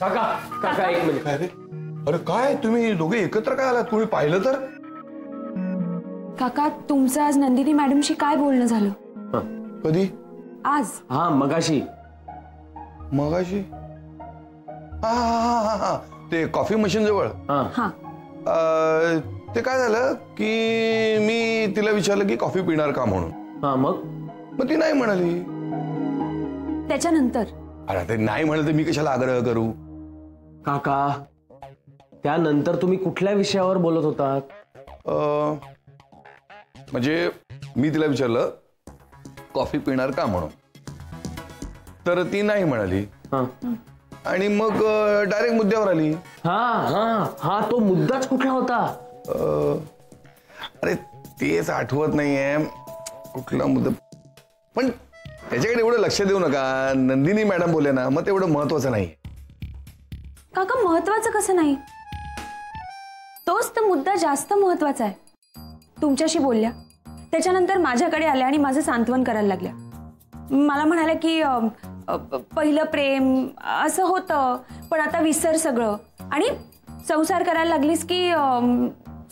काका काका एक मिनिट. काय रे? अरे काय तुम्ही दोघे एकत्र काय आलात? कोणी पाहिलं तर? काका तुमचं आज नंदिनी मॅडमशी काय बोलणं झालं? कधी? आज. हा मगाशी. मगाशी? हा हा हा हा ते कॉफी मशीन जवळ. हा ते काय झालं की मी तिला विचारलं की कॉफी पिणार का म्हणून. हा मग ती नाही म्हणाली. त्याच्यानंतर? अरे ते नाही म्हणाल तर मी कशाला आग्रह करू? काका त्यानंतर तुम्ही कुठल्या विषयावर बोलत होतात? म्हणजे मी तिला विचारलं कॉफी पिणार का म्हणून, तर ती नाही म्हणाली. आणि मग डायरेक्ट मुद्द्यावर आली. हा हा हा तो मुद्दाच कुठला होता? अरे तेच आठवत नाहीये कुठला मुद्दा, पण त्याच्याकडे एवढं लक्ष देऊ नका. नंदिनी मॅडम बोलले ना, मग तेवढं महत्वाचं नाही. काका महत्वाचं कसं नाही? तोच तर मुद्दा जास्त महत्वाचा आहे. तुमच्याशी बोलल्या, त्याच्यानंतर माझ्याकडे आल्या आणि माझं सांत्वन करायला लागल्या. मला म्हणाल्या की पहिलं प्रेम असं होतं, पण आता विसर सगळं, आणि संसार करायला लागलीस की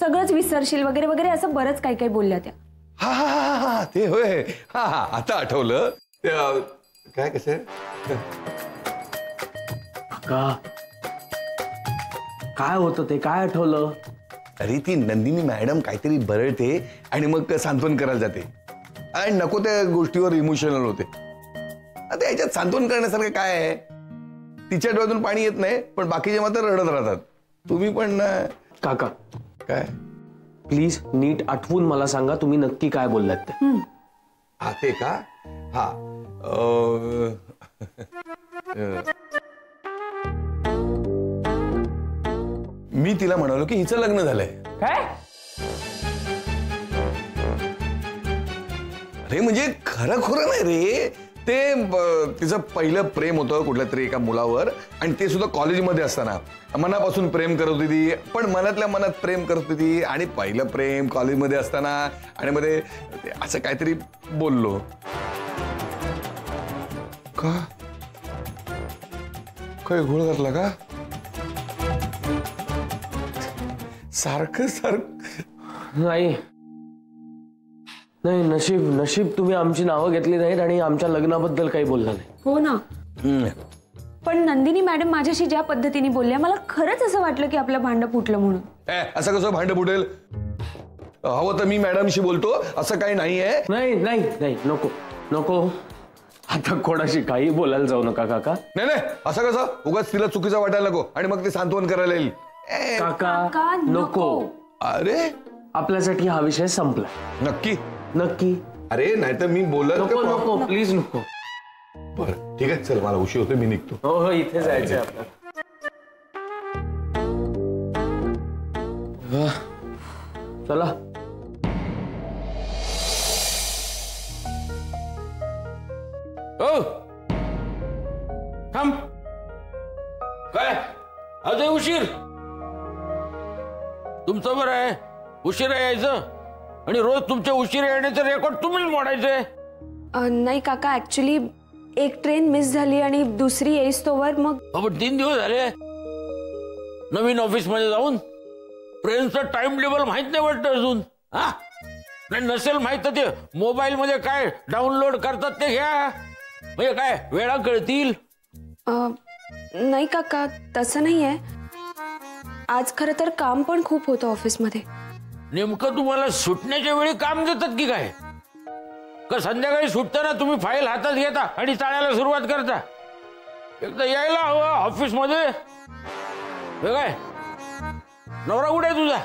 सगळंच विसरशील वगैरे वगैरे असं बरंच काही काही बोलल्या त्या. हा हा हा हा ते होय. हा हा आता आठवलं. काय कसं का काय होतं ते काय आठवलं? अरे ती नंदिनी मॅडम काहीतरी बरळते आणि मग सांत्वन करायला जाते आणि नको त्या गोष्टीवर इमोशनल होते. आता याच्यात सांत्वन करण्यासारखं काय आहे? तिच्या डोळ्यातून पाणी येत नाही, पण बाकीचे मात्र रडत राहतात. तुम्ही पण काका काय प्लीज नीट आठवून मला सांगा तुम्ही नक्की काय बोललात ते. हा ते का? हा मी तिला म्हणालो की हिचं लग्न झालंय. काय? अरे म्हणजे खरं खरं नाही रे. ते तिचं पहिलं प्रेम होतं कुठल्या तरी एका मुलावर, आणि ते सुद्धा कॉलेजमध्ये असताना. मनापासून प्रेम करत होती ती, पण मनातल्या मनात प्रेम करत होती, आणि पहिलं प्रेम कॉलेजमध्ये असताना. आणि मध्ये असं काहीतरी बोललो. का काय घोळ घातला का? सारखं सारखं नाही नाही, नशीब नशीब तुम्ही आमची नावं घेतली नाहीत आणि आमच्या लग्नाबद्दल काही बोलला नाही. हो ना. पण नंदिनी मॅडम माझ्याशी ज्या पद्धतीने बोलल्या, मला खरंच असं वाटलं की आपलं भांडं फुटलं म्हणून. असं कसं भांडं फुटेल? हवं तर मी मॅडमशी बोलतो, असं काही नाहीये. नाही नाही नाही, नको नको, आता कोणाशी काही बोलायला जाऊ नका काका. नाही नाही, असं कसं? उगाच तिला चुकीचं वाटायला नको आणि मग ते सांत्वन करायला येईल. काका नको. अरे आपल्यासाठी हा विषय संपला. नक्की नक्की. अरे नाहीतर मी बोलत नको नको प्लीज नको. बरं ठीक आहे, चल मला उशीर होतो, मी निघतो. हो हो, इथे जायचंय आपल्याला. चला. हो थांब. काय अजय उशीर? तुमचं बरं आहे, उशिरा यायचं आणि रोज तुमच्या उशिरा येण्याचं रेकॉर्ड तुम्हीच मोडायचंय. नाही काका, ऍक्च्युली एक ट्रेन मिस झाली आणि दुसरी येईस तोवर मग. पण 3 दिवस झाले नवीन ऑफिस मध्ये जाऊन. ट्रेनचं टाइम टेबल माहित नाही वाटतं अजून. हा नाही, नसेल माहित तर ते मोबाईल मध्ये काय डाउनलोड करतात ते घ्या, म्हणजे काय वेळा कळतील. नाही काका, तसं नाहीये. आज खरं तर काम पण खूप होतं ऑफिसमध्ये. नेमकं तुम्हाला सुटण्याच्या वेळी काम देतात की काय? का संध्याकाळी सुटताना तुम्ही फाईल हातात घेता आणि चाळायला सुरुवात करता? एकदा यायला हवं ऑफिस मध्ये. काय नवरा कुठे आहे तुझा?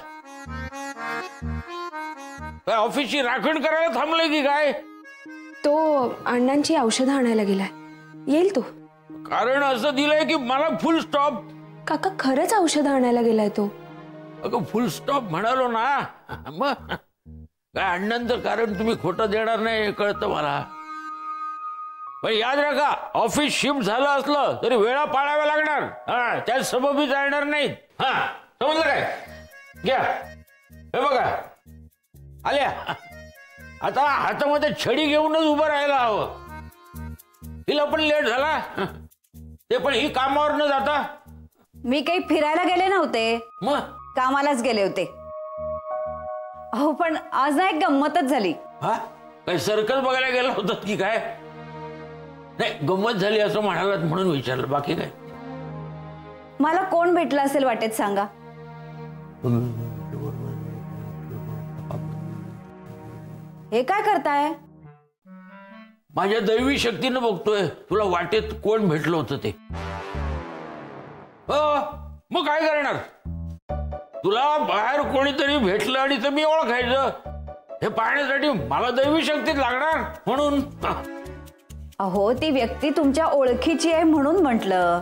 काय ऑफिसची राखण करायला थांबलाय की काय? तो अण्णांची औषधं आणायला गेलाय, येईल तो. कारण असं दिलंय की मला फुल स्टॉप. काका खरंच औषधं आणायला गेलाय तो. अगं फुल स्टॉप म्हणालो ना, मग काय अण्णांचं कारण तुम्ही खोटं देणार नाही हे कळतं मला. पण याद राखा, ऑफिस शिफ्ट झालं असलं तरी वेळा पाळाव्या लागणार. हा त्यात सबबी जाणार नाहीत. हा समजलं काय? घ्या हे बघा आल्या. आता हातामध्ये छडी घेऊनच उभं राहायला हवं. तिला पण लेट झाला, ते पण ही कामावर न जाता मी काही फिरायला गेले नव्हते, मग कामालाच गेले होते. हो पण आज ना एक गंमतच झाली. हा काही सर्कल बघायला गेला होतात की काय? नाही गंमत झाली असं म्हणालात म्हणून विचारलं, बाकी काय? मला कोण भेटलं असेल वाटेत सांगा? हे काय करताय? माझ्या दैवी शक्तीनं बघतोय तुला वाटेत कोण भेटलं होतं ते. मग काय करणार? तुला बाहेर कोणीतरी भेटलं आणि ते मी ओळखायचं हे पाहण्यासाठी मला दैवी शक्ती लागणार म्हणून. अहो ती व्यक्ती तुमच्या ओळखीची आहे म्हणून म्हटलं.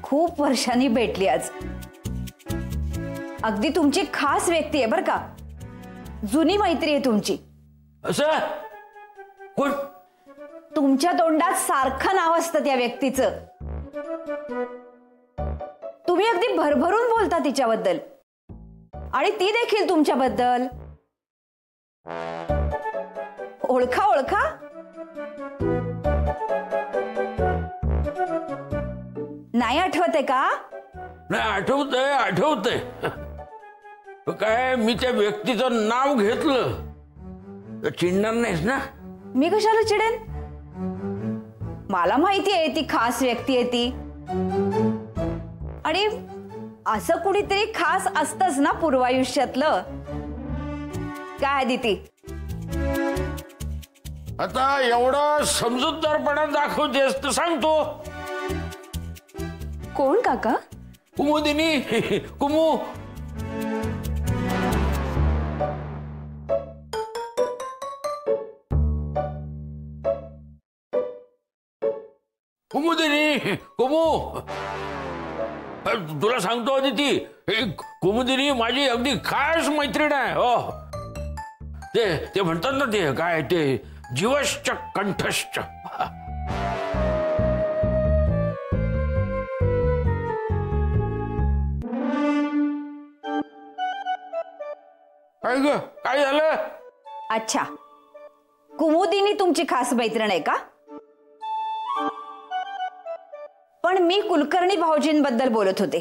खूप वर्षांनी भेटली आज. अगदी तुमची खास व्यक्ती आहे बर का. जुनी मैत्री आहे तुमची. असं कोण? तुमच्या तोंडात सारखं नाव असतं त्या व्यक्तीचं. तुम्ही अगदी भरभरून बोलता तिच्याबद्दल आणि ती देखील तुमच्याबद्दल. ओळखा ओळखा. नाही आठवत आहे का? नाही आठवतंय आठवतंय. काय मी त्या व्यक्तीचं नाव घेतलं तर चिडणार नाहीस ना? मी कशाला चिडेन? मला माहिती आहे ती खास व्यक्ती आहे ती. आणि असं कुणीतरी खास असतंच ना पूर्वायुष्यातलं. काय दिती? आता एवढा समजूतदारपणा दाखवतेस तर सांगतो. कोण काका? कुमुदिनी. कुमू. कुमुदिनी. कुमू. तुला सांगतो अदिती, कुमुदिनी माझी अगदी खास मैत्रीण आहे. हो ते म्हणतात ना ते काय ते जीवश्च कंठश्च. काय ग काय झालं? अच्छा कुमुदिनी तुमची खास मैत्रीण आहे का? पण मी कुलकर्णी भाऊजींबद्दल बोलत होते.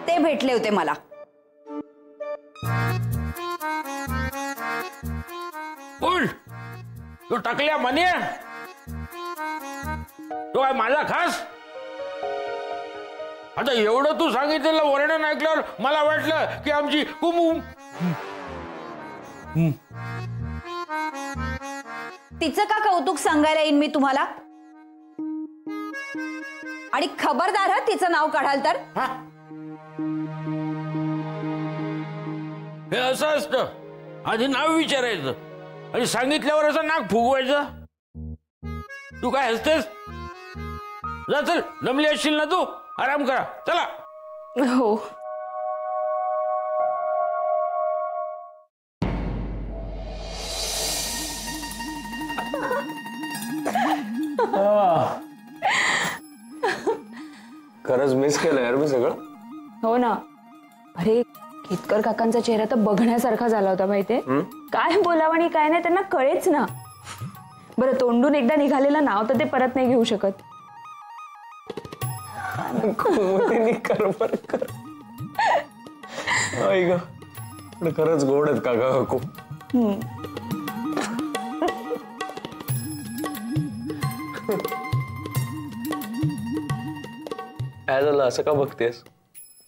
ते भेटले होते मला. कोण? तो टाकल्या म्हणे तो काय माझा खास? आता एवढं तू सांगितलेलं वर्णन ऐकल्यावर मला वाटलं की आमची कुमू. तिचं का कौतुक सांगायला येईन मी तुम्हाला? आणि खबरदार हा तिचं नाव काढाल तर. हे असं असतं. आधी नाव विचारायचं आणि सांगितल्यावर असं नाक फुगवायचं. तू काय हसतेस? जा चल, जमली असशील ना तू. आराम करा चला. हो खरंच मिस केलं यार मी सगळं. हो ना. अरे केतकर काकांचा चेहरा तर बघण्यासारखा झाला होता माहितीये. काय बोलावं आणि काय नाही त्यांना कळेच ना. बरं तोंडून एकदा निघालेलं नाव तर ते परत नाही घेऊ शकत. कर कर. ऐक पण खरंच गोड आहेत काका काकू. काय झालं असं का बघतेस?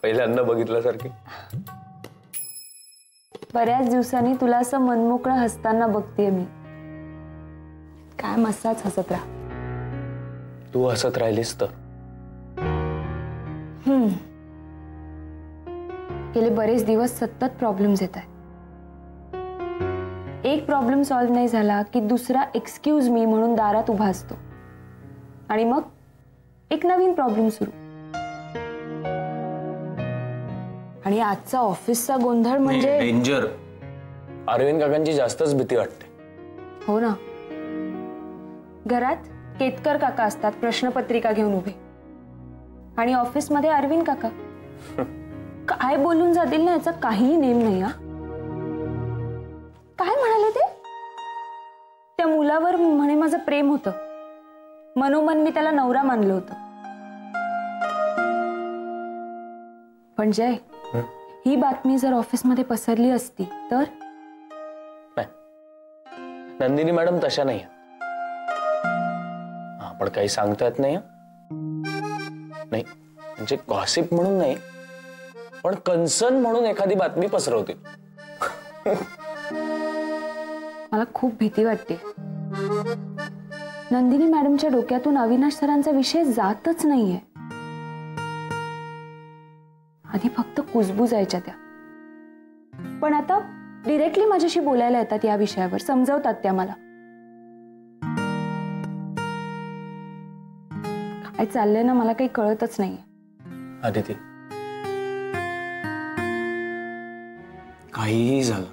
पहिल्यांदा बघितल्यासारखी. बऱ्याच दिवसांनी तुला असं मनमोकळं हसताना बघतेय मी. काय मस्ताच हसत राहा. तू हसत राहिलीस तर. गेले बरेच दिवस सतत प्रॉब्लेम्स येत आहेत. एक प्रॉब्लेम सॉल्व्ह नाही झाला की दुसरा एक्सक्यूज मी म्हणून दारात उभा असतो आणि मग एक नवीन प्रॉब्लेम सुरू. आणि आजचा ऑफिसचा गोंधळ म्हणजे डेंजर. अरविंद काकांची जास्तच भीती वाटते. हो ना. घरात केतकर काका असतात प्रश्नपत्रिका घेऊन उभे आणि ऑफिसमध्ये अरविंद काका. काय बोलून जातील ना याचा काही नेम नाही. हा काय म्हणाले ते? त्या मुलावर म्हणे माझं प्रेम होतं. मनोमन मी त्याला नवरा मानलं होतं. पण जय, ही बातमी जर ऑफिसमध्ये पसरली असती तर? नाही, नंदिनी मॅडम तशा नाही. आपण काही सांगता येत नाही. नाही म्हणजे गॉसिप म्हणून नाही, पण कन्सर्न म्हणून एखादी बातमी पसरवतील. मला खूप भीती वाटते. नंदिनी मॅडमच्या डोक्यातून अविनाश सरांचा विषय जातच नाहीये. आधी फक्त कुजबुजायच्या त्या, पण आता डिरेक्टली माझ्याशी बोलायला येतात या विषयावर, समजवतात त्या मला. काय चाललंय ना मला काही कळतच नाहीये. आदिती, काहीही झालं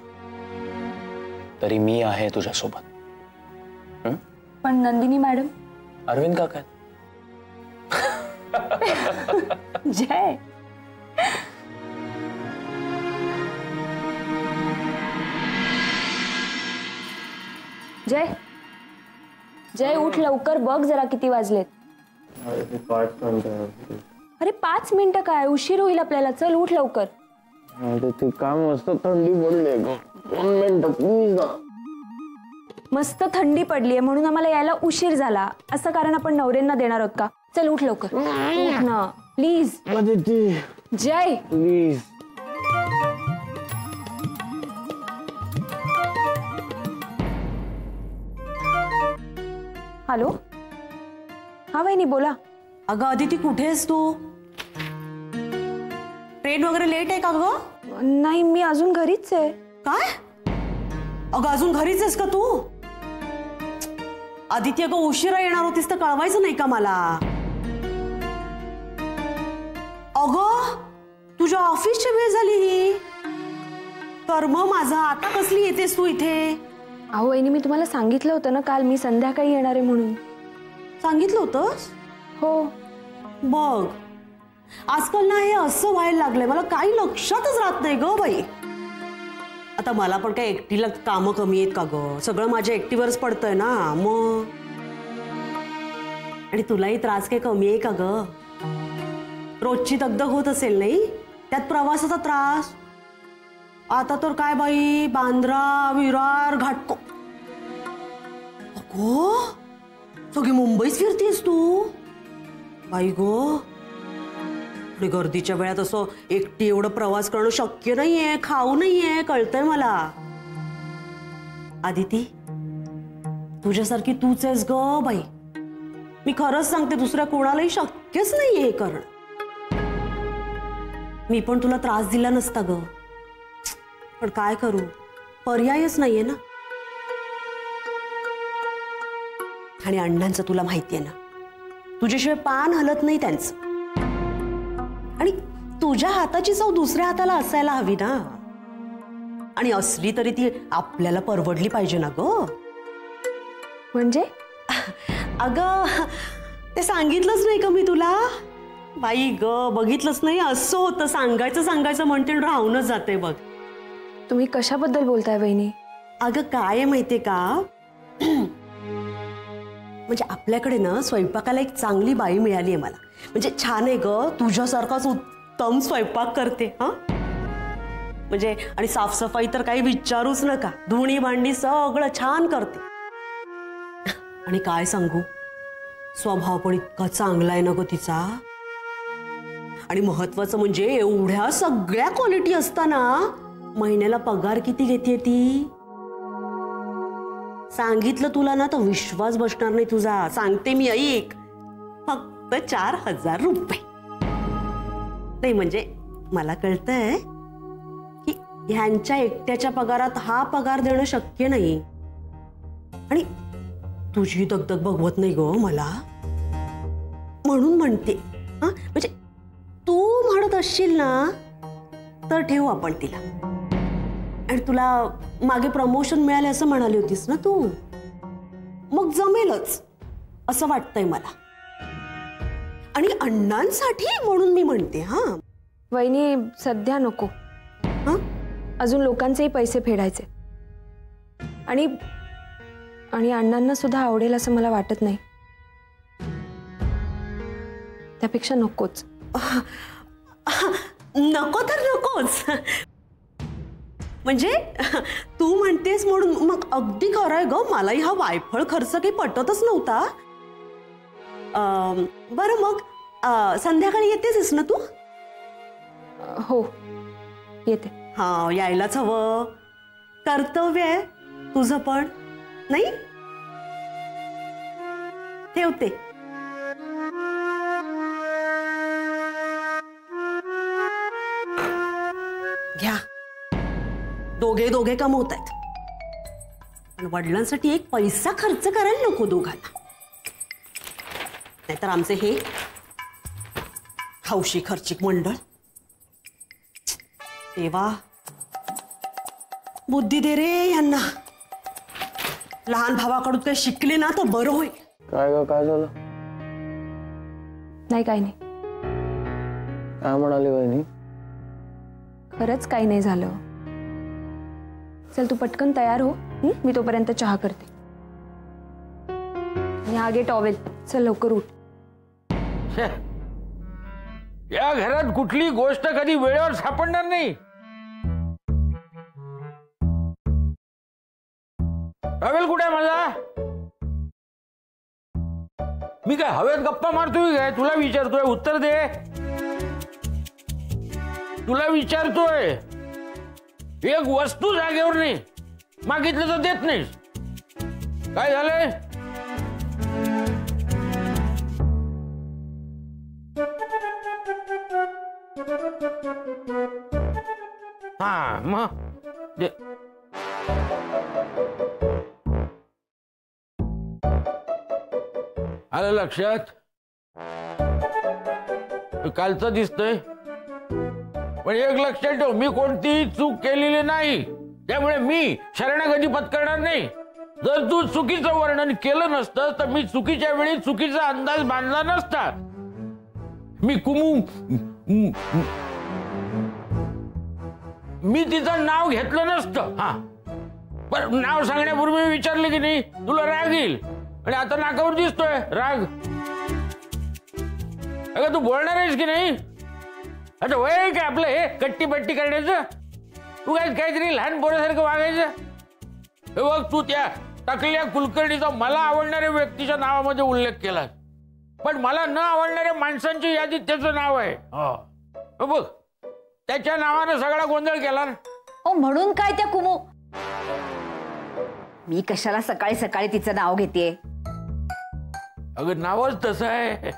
तरी मी आहे तुझ्यासोबत. पण नंदिनी मॅडम, अरविंद काका जय, जय, जय उठ लवकर, बघ जरा किती वाजलेत. अरे 5 मिनिटं काय, उशीर होईल आपल्याला. चल उठ लवकर. ते काम मस्त थंडी पडली ग, 2 मिनिटं प्लीज ना. मस्त थंडी पडलीये म्हणून आम्हाला यायला उशीर झाला असं कारण आपण नवऱ्यांना देणार आहोत का? चल उठ लवकर, उठ ना प्लीज. Jai please. हॅलो, हा वहिनी बोला. अगं अदिती, कुठे आहेस तू? ट्रेन वगैरे लेट आहे का ग? नाही, मी अजून घरीच आहे. काय? अगं अजून घरीच आहेस का तू? आदिती, अगं उशिरा येणार होतीस तर कळवायचं नाही का मला? अगं तुझ्या ऑफिसची वेळ झाली ही. तर मग माझा आता कसली येतेस तू इथे? अहो वहिनी, मी तुम्हाला सांगितलं होतं ना काल मी संध्याकाळी येणार आहे म्हणून. सांगितलं होतंस? हो. बघ, आजकाल ना हे असं व्हायला लागलंय, मला काही लक्षातच राहत नाही ग बाई. आता मला पण काय एकटीला कामं कमी आहेत का ग? सगळं माझ्या एकटीवरच पडतंय ना मग. आणि तुलाही त्रास काही कमी आहे का ग? रोजची दगदग होत असेल नाही, त्यात प्रवासाचा त्रास. आता तर काय बाई, बांद्रा, विरार, घाटको, अगो सगळी मुंबईच फिरतीस तू बाई गो. आणि गर्दीच्या वेळात असं एकटी एवढं प्रवास करणं शक्य नाहीये, खाऊ नाहीये, कळतंय मला. आदिती, तुझ्यासारखी तूच आहेस ग बाई. मी खरंच सांगते, दुसऱ्या कोणालाही शक्यच नाहीये हे करणं. मी पण तुला त्रास दिला नसता ग, पण काय करू, पर्यायच नाहीये ना. आणि अण्णांचं तुला माहितीये ना, तुझ्याशिवाय पान हलत नाही त्यांचं. आणि तुझ्या हाताची चव दुसऱ्या हाताला असायला हवी ना. आणि असली तरी ती आपल्याला परवडली पाहिजे ना ग. म्हणजे? अगं ते सांगितलंच नाही का मी तुला? बाई ग, बघितलंच नाही, असं होतं. सांगायचं म्हणते राहूनच जाते बघ. तुम्ही कशाबद्दल बोलताय वहिनी? अगं काय आहे माहितीये का, म्हणजे आपल्याकडे ना स्वयंपाकाला एक चांगली बाई मिळाली आहे मला. म्हणजे छान आहे ग, तुझ्यासारखाच उत्तम स्वयंपाक करते. हा म्हणजे आणि साफसफाई तर काही विचारूच नका, धुणी भांडी सगळं छान करते. आणि काय सांगू, स्वभाव पण इतका चांगला आहे ना ग तिचा. आणि महत्वाचं म्हणजे एवढ्या सगळ्या क्वालिटी असताना महिन्याला पगार किती घेते ती? सांगितलं तुला ना तर विश्वास बसणार नाही तुझा. सांगते मी, ऐक, फक्त 4,000 रुपये. नाही म्हणजे मला कळतंय की ह्यांच्या एकट्याच्या पगारात हा पगार देणं शक्य नाही. आणि तुझी दगदग बघवत नाही ग मला, म्हणून म्हणते. हा म्हणजे तू म्हणत असशील ना तर ठेवू आपण तिला. आणि तुला मागे प्रमोशन मिळाले असं म्हणाली होतीस ना तू, मग जमेलच असं वाटतंय मला. आणि अण्णांसाठी म्हणून मी म्हणते. हा वहिनी, सध्या नको. हा अजून लोकांचेही पैसे फेडायचे. आणि आणि अण्णांना सुद्धा आवडेल असं मला वाटत नाही. त्यापेक्षा नकोच. नको तर नकोच. म्हणजे तू म्हणतेस म्हणून मग अगदी खरं आहे ग. मलाही हा वायफळ खर्च काही पटतच नव्हता. बरं मग संध्याकाळी येतेस ना तू? हो येते. हा यायलाच हवं. कर्तव्य आहे तुझं पण नाही. ठेवते. घ्या. दोघे कमवत आहेत पण वडिलांसाठी एक पैसा खर्च करायला नको दोघांना. नाहीतर आमचे हे हौशी खर्चिक मंडळ. देवा बुद्धी दे रे यांना. लहान भावाकडून काही शिकले ना तर बरं होईल. काय ग काय झालं? नाही काही नाही. काय म्हणाली वहिनी? खरंच काही नाही झालं. चल तू पटकन तयार हो. मी तोपर्यंत चहा करते. आणि हा घे टॉवेल. चल लवकर उठ. या घरात कुठली गोष्ट कधी वेळेवर सापडणार नाही. टॉवेल कुठे आहे माझा? मी काय हवेत गप्पा मारतोय काय? तुला विचारतोय उत्तर दे. तुला विचारतोय. एक वस्तू जागेवर नाही. मागितलं तर देत नाहीस. काय झालंय? हा मग दे. आलं लक्षात? कालचं दिसतंय पण एक लक्षात ठेव. मी कोणतीही चूक केलेली नाही. त्यामुळे मी शरणागती पत्करणार नाही. जर तू चुकीचं वर्णन केलं नसतं तर मी चुकीच्या वेळी चुकीचा अंदाज बांधला नसता. मी मी तिचं नाव घेतलं नसतं. हा पण नाव सांगण्यापूर्वी विचारले की नाही तुला राग येईल. आणि आता नाकावर दिसतोय राग. अगं तू बोलणार आहेस की नाही? आता वय काय आपलं हे कट्टी पट्टी करण्याचं? तू काय काहीतरी लहान पोरासारखं वागायचं? हे बघ तू त्या टाकल्या कुलकर्णीचा मला आवडणाऱ्या व्यक्तीच्या नावामध्ये उल्लेख केला पण मला न आवडणाऱ्या माणसांच्या यादीत त्याचं नाव आहे. बघ त्याच्या नावानं सगळा गोंधळ केला. ओ म्हणून काय त्या कुमू? मी कशाला सकाळी सकाळी तिचं नाव घेते? अगं नावच तसं आहे.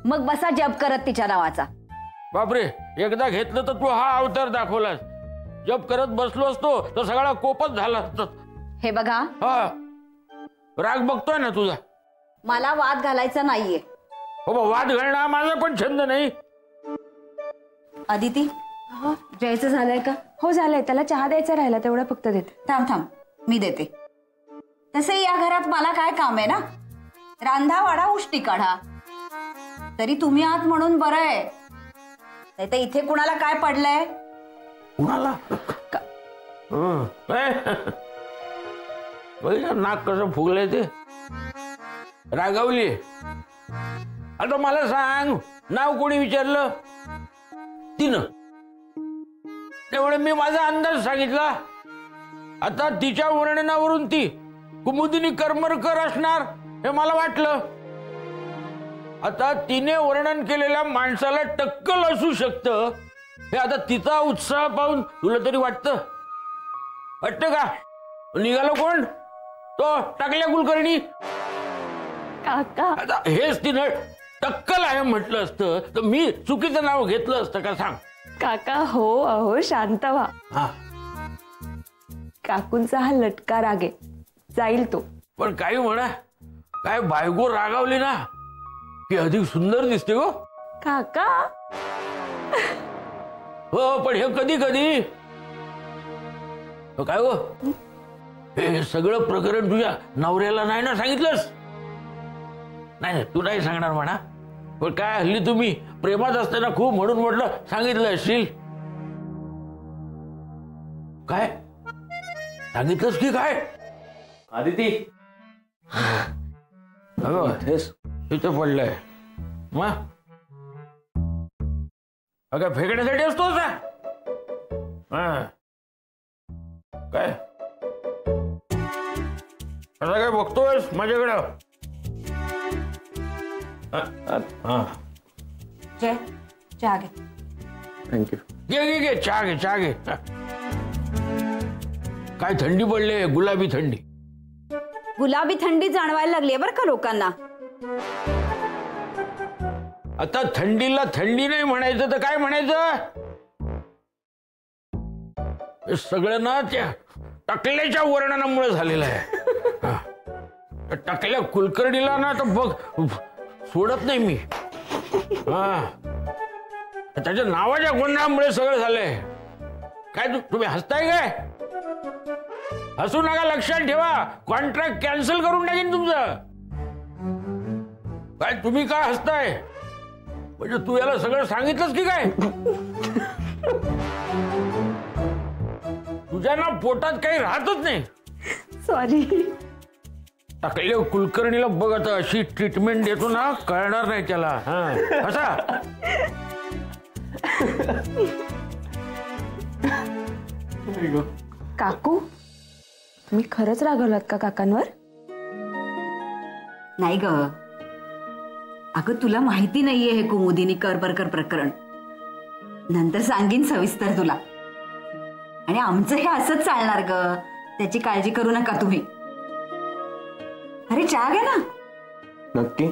मग बसा जप करत तिच्या नावाचा. बापरे एकदा घेतलं तर तू हा अवतार दाखवलास. जप करत बसलो असतो तर सगळा कोपच झाला असता. हे बघा हा राग बघतोय ना तुझा. मला वाद घालायचा नाहीये. हो वाद घालणं हा माझा पण छंद नाही. अदिती जयचं झालंय का? हो झालंय. त्याला चहा द्यायचा राहिला तेवढा फक्त देते. थांब मी देते. तसे या घरात मला काय काम आहे ना. रांधा वाढा उष्टी काढा. तरी तुम्ही आहात म्हणून बरं आहे. नाही तर इथे कुणाला काय पडलंय? कुणाला? नाक कसं फुगलंय ते. रागावली. आता मला सांग नाव कोणी विचारलं? तिनं. त्यामुळे मी माझा अंदाज सांगितला. आता तिच्या वर्णनावरून ती कुमुदिनी करमरकर असणार हे मला वाटलं. आता तिने वर्णन केलेल्या माणसाला टक्कल असू शकतं हे आता तिचा उत्साह पाहून तुला तरी वाटतं का? निघालो कोण? तो टाकल्या कुलकर्णी. काका आता हेच तिनं टक्कल आहे म्हटलं असतं तर मी चुकीचं नाव घेतलं असतं का सांग? काका हो अहो शांत व्हा. हा काकूंचा हा लटका राग आहे. जाईल तो. पण काही म्हणा काय बायको रागावली ना की अधिक सुंदर दिसते हो काका. हो पण हे कधी कधी काय हो हे सगळं प्रकरण तुझ्या नवऱ्याला नाही ना सांगितलंस? नाही तू नाही सांगणार म्हणा. पण काय हल्ली तुम्ही प्रेमात असताना खूप म्हणून म्हटलं सांगितलं असशील. काय सांगितलंस की काय? आदिती अगं हेच इथं पडलंय. मग काय फेकण्यासाठी असतो का? काय आता काय बघतोयस माझ्याकडं? जय चहा घे. थँक्यू. घे चहा घे. काय थंडी पडले, गुलाबी थंडी. गुलाबी थंडी जाणवायला लागली बरं का लोकांना. आता थंडीला थंडी नाही म्हणायचं तर काय म्हणायचं? हे सगळं ना त्या टकल्याच्या वर्णनामुळे झालेलं आहे. टकल्या कुलकर्णीला ना तर बघ सोडत नाही मी. त्याच्या नावाच्या गोंधळामुळे सगळं झालंय. काय तुम्ही हसताय काय? हसू नका, लक्षात ठेवा. कॉन्ट्रॅक्ट कॅन्सल करून टाकेन तुमचं. काय तुम्ही काय हसताय? म्हणजे तू याला सगळं सांगितलंस की काय? तुझ्या ना पोटात काही राहतच नाही. सॉरी. टाकले कुलकर्णीला बघ आता अशी ट्रीटमेंट देतो ना, कळणार नाही त्याला. असा काकू, तुम्ही खरंच रागवलात का काकांवर? नाही ग. अगं तुला माहिती नाहीये हे कुमुदिनी करबरकर प्रकरण. नंतर सांगीन सविस्तर तुला. आणि आमचं हे असंच चालणार ग, त्याची काळजी करू नका तुम्ही. अरे चहा घे ना. नक्की.